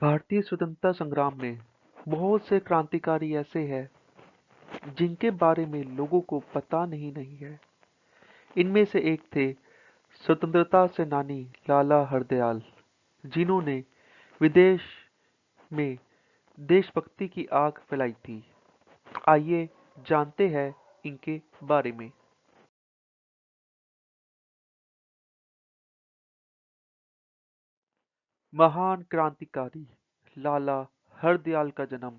भारतीय स्वतंत्रता संग्राम में बहुत से क्रांतिकारी ऐसे हैं जिनके बारे में लोगों को पता नहीं है। इनमें से एक थे स्वतंत्रता सेनानी लाला हरदयाल, जिन्होंने विदेश में देशभक्ति की आग फैलाई थी। आइए जानते हैं इनके बारे में। महान क्रांतिकारी लाला हरदयाल का जन्म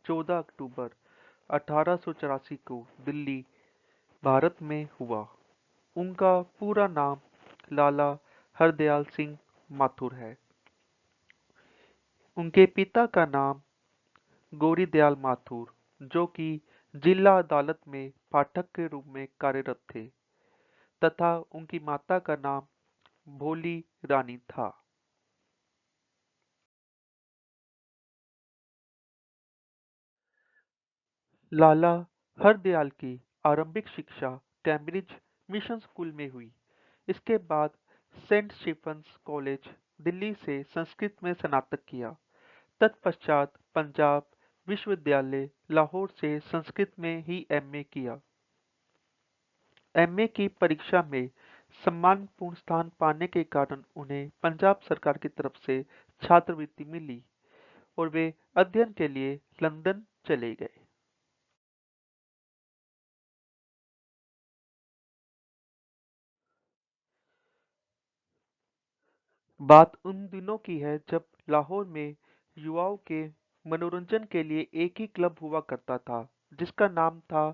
14 अक्टूबर 1884 को दिल्ली, भारत में हुआ। उनका पूरा नाम लाला हरदयाल सिंह माथुर है। उनके पिता का नाम गौरीदयाल माथुर, जो कि जिला अदालत में पाठक के रूप में कार्यरत थे, तथा उनकी माता का नाम भोली रानी था। लाला हरदयाल की आरंभिक शिक्षा कैम्ब्रिज मिशन स्कूल में हुई। इसके बाद सेंट स्टीफंस कॉलेज, दिल्ली से संस्कृत में स्नातक किया। तत्पश्चात पंजाब विश्वविद्यालय लाहौर से संस्कृत में ही एमए किया। एमए की परीक्षा में सम्मानपूर्ण स्थान पाने के कारण उन्हें पंजाब सरकार की तरफ से छात्रवृत्ति मिली और वे अध्ययन के लिए लंदन चले गए। बात उन दिनों की है जब लाहौर में युवाओं के मनोरंजन के लिए एक ही क्लब हुआ करता था, जिसका नाम था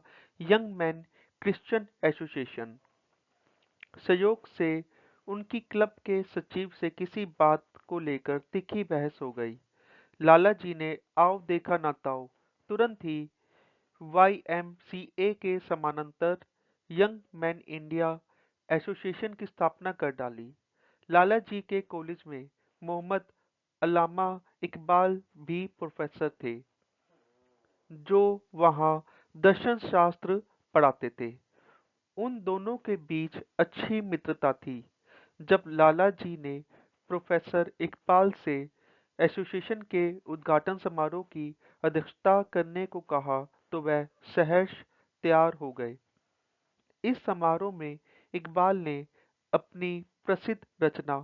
यंग मैन क्रिश्चियन एसोसिएशन। संयोग से उनकी क्लब के सचिव से किसी बात को लेकर तीखी बहस हो गई। लाला जी ने आओ देखा ना ताओ तुरंत ही वाईएमसीए के समानांतर यंग मैन इंडिया एसोसिएशन की स्थापना कर डाली। लाला जी के कॉलेज में मोहम्मद अल्लामा इकबाल भी प्रोफेसर थे, जो वहाँ दर्शन शास्त्र पढ़ाते थे। उन दोनों के बीच अच्छी मित्रता थी। जब लाला जी ने प्रोफेसर इकबाल से एसोसिएशन के उद्घाटन समारोह की अध्यक्षता करने को कहा, तो वह सहर्ष तैयार हो गए। इस समारोह में इकबाल ने अपनी प्रसिद्ध रचना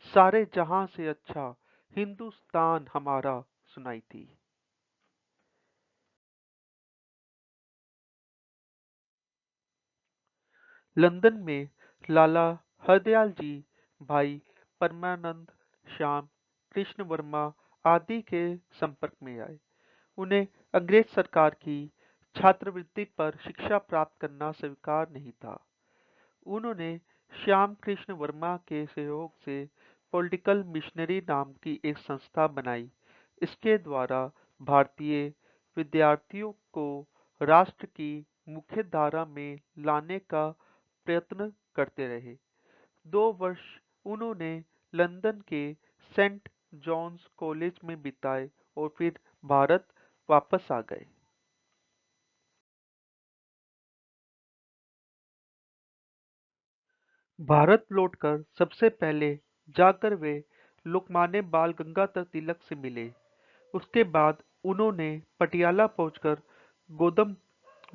सारे जहां से अच्छा हिंदुस्तान हमारा सुनाई थी। लंदन में लाला हरदयाल जी भाई परमानंद, श्याम कृष्ण वर्मा आदि के संपर्क में आए। उन्हें अंग्रेज सरकार की छात्रवृत्ति पर शिक्षा प्राप्त करना स्वीकार नहीं था। उन्होंने श्याम कृष्ण वर्मा के सहयोग से पॉलिटिकल मिशनरी नाम की एक संस्था बनाई। इसके द्वारा भारतीय विद्यार्थियों को राष्ट्र की मुख्य धारा में लाने का प्रयत्न करते रहे। 2 वर्ष उन्होंने लंदन के सेंट जॉन्स कॉलेज में बिताए और फिर भारत वापस आ गए। भारत लौटकर सबसे पहले जाकर वे लोकमान्य बाल गंगाधर तिलक से मिले। उसके बाद उन्होंने पटियाला पहुंचकर गौतम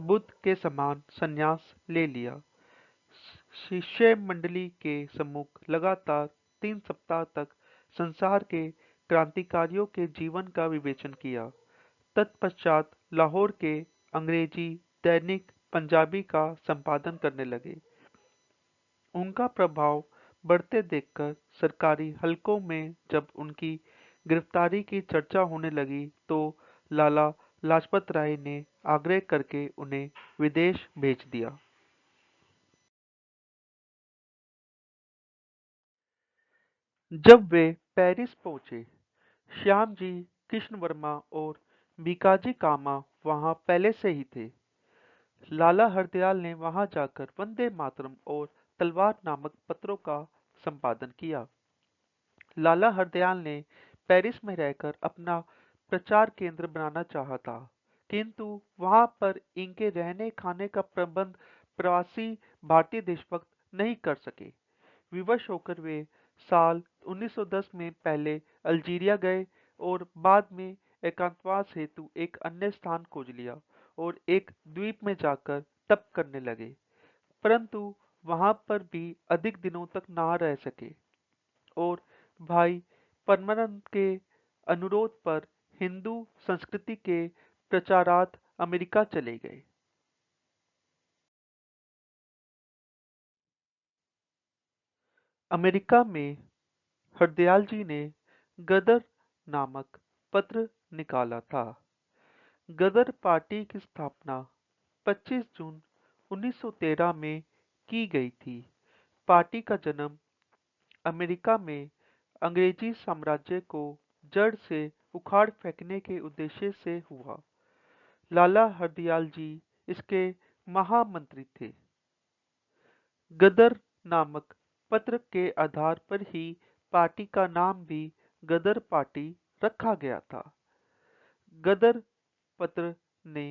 बुद्ध के समान संन्यास ले लिया। शिष्य मंडली के सम्मुख लगातार 3 सप्ताह तक संसार के क्रांतिकारियों के जीवन का विवेचन किया। तत्पश्चात लाहौर के अंग्रेजी दैनिक पंजाबी का संपादन करने लगे। उनका प्रभाव बढ़ते देखकर सरकारी हलकों में जब उनकी गिरफ्तारी की चर्चा होने लगी, तो लाला लाजपत राय ने आग्रह करके उन्हें विदेश भेज दिया। जब वे पेरिस पहुंचे, श्याम जी कृष्ण वर्मा और बीकाजी कामा वहां पहले से ही थे। लाला हरदयाल ने वहां जाकर वंदे मातरम और तलवार नामक पत्रों का संपादन किया। लाला हरदयाल ने पेरिस में रहकर अपना प्रचार केंद्र बनाना चाहा था, किंतु वहां पर इनके रहने खाने का प्रबंध प्रवासी भारतीय देशभक्त नहीं कर सके। विवश होकर वे साल 1910 में पहले अल्जीरिया गए और बाद में एकांतवास हेतु एक अन्य स्थान खोज लिया और एक द्वीप में जाकर तप करने लगे, परंतु वहां पर भी अधिक दिनों तक ना रह सके और भाई परमानंद के अनुरोध पर हिंदू संस्कृति के प्रचारार्थ अमेरिका चले गए। अमेरिका में हरदयाल जी ने गदर नामक पत्र निकाला था। गदर पार्टी की स्थापना 25 जून 1913 में की गई थी। पार्टी का जन्म अमेरिका में अंग्रेजी साम्राज्य को जड़ से उखाड़ फेंकने के उद्देश्य से हुआ। लाला हरदयाल जी इसके महामंत्री थे। गदर नामक पत्र के आधार पर ही पार्टी का नाम भी गदर पार्टी रखा गया था। गदर पत्र ने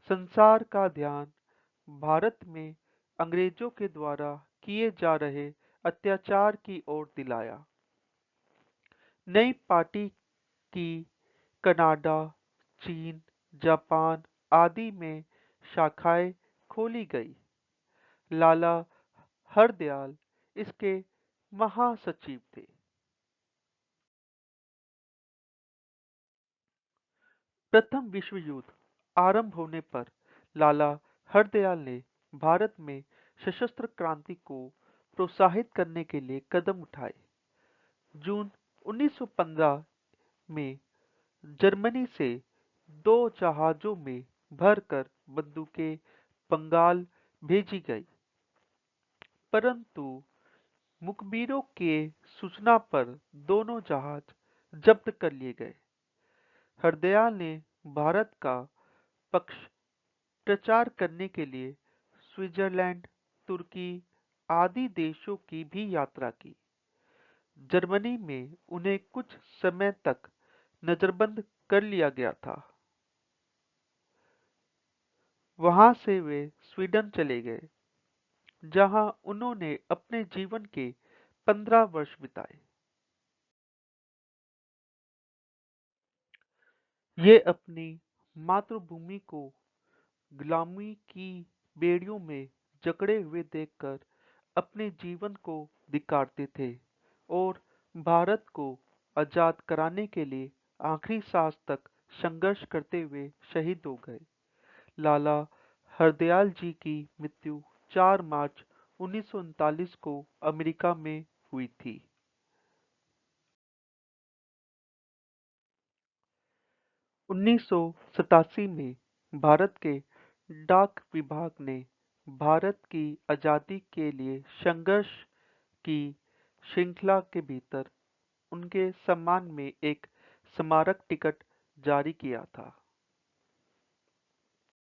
संसार का ध्यान भारत में अंग्रेजों के द्वारा किए जा रहे अत्याचार की ओर दिलाया। नई पार्टी की कनाडा, चीन, जापान आदि में शाखाएं खोली गई। लाला हरदयाल इसके महासचिव थे। प्रथम विश्व युद्ध आरंभ होने पर लाला हरदयाल ने भारत में सशस्त्र क्रांति को प्रोत्साहित करने के लिए कदम उठाए। जून 1915 में जर्मनी से 2 जहाजों में भरकर बंदूकें बंगाल भेजी गई, परंतु मुखबिरों के सूचना पर दोनों जहाज जब्त कर लिए गए। हरदयाल ने भारत का पक्ष प्रचार करने के लिए स्विट्जरलैंड, तुर्की आदि देशों की भी यात्रा की। जर्मनी में उन्हें कुछ समय तक नजरबंद कर लिया गया था। वहां से वे स्वीडन चले गए, जहां उन्होंने अपने जीवन के 15 वर्ष बिताए। ये अपनी मातृभूमि को गुलामी की बेड़ियों में जकड़े हुए देखकर अपने जीवन को धिक्कारते थे और भारत को आजाद कराने के लिए आखिरी सांस तक संघर्ष करते हुए शहीद हो गए। लाला हरदयाल जी की मृत्यु 4 मार्च 1939 को अमेरिका में हुई थी। 1987 में भारत के डाक विभाग ने भारत की आजादी के लिए संघर्ष की श्रृंखला के भीतर उनके सम्मान में एक स्मारक टिकट जारी किया था।